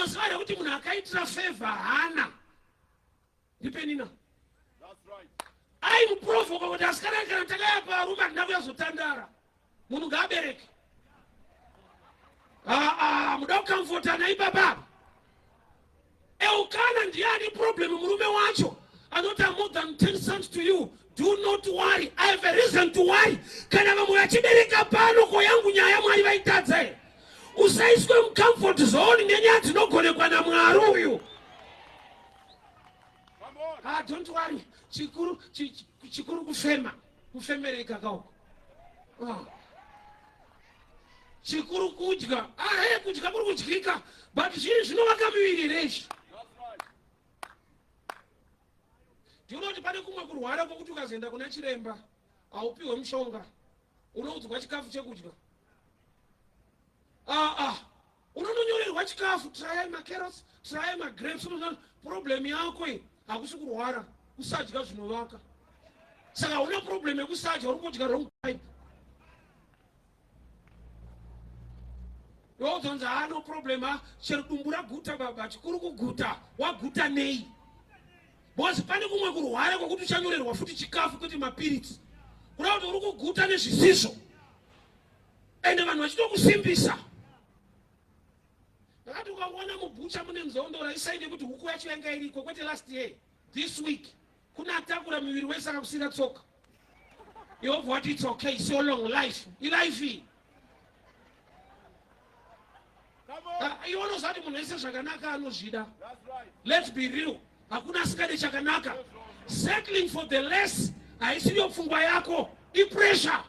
Munozivara kuti munhu akaitira favor hana. Ndipenina. That's right. Ai muprovoka kuti asikana kana takaya parume atina kuyazotandara. Munhu ngaabereke. Muda kukamfotana ibaba. Eukana ndiani problem murume wacho. Anota more than 10 cents to you. Do not worry. I have a reason to worry. Kana vamwe vachibereka pano koyangu nyaya mwari vaitadze. Usaiswe mcomfort zone nenyaya dzinogonekwa naMwari uyu. Don't worry. Chikuru kufema. Kufemereka kauko. Chikuru kudya. Kudya kuri kudyika. But zvinovaka miviri reshe. Ndinoti pane kumwe kurwara kwokuti ukazoenda kuna chiremba aupiwe mushonga unoudzwa chikafu chekudya. Unononyorerwa chikafu, try my carrots, try my grapes. Problem yako hakusi kurwara, usadya zvinovaka. Saka una problem yekusadya uri kudya wrong type. Yozonza no problem cherudumbura guta baba chikuru kuguta waguta nei. Bosi pane kumwe kurwara kwokuti uchanyorerwa futi chikafu kuti mapiritsi. Kuda kuti uri kuguta nezvisiso. Ende vanhu vachitokusimbisa. Ndakati ukaona mubucha mune nzondo raisaide kuti huku yacho yanga iriko kwete last year. This week kuna atakura miviri wese akakusira tsoka. You've what it's okay, so long life. Life. Iwono zati munhu wese zvakanaka anozvida. Let's be real. Hakuna asikade chakanaka. Settling for the less haisiyo pfungwa yako. I pressure.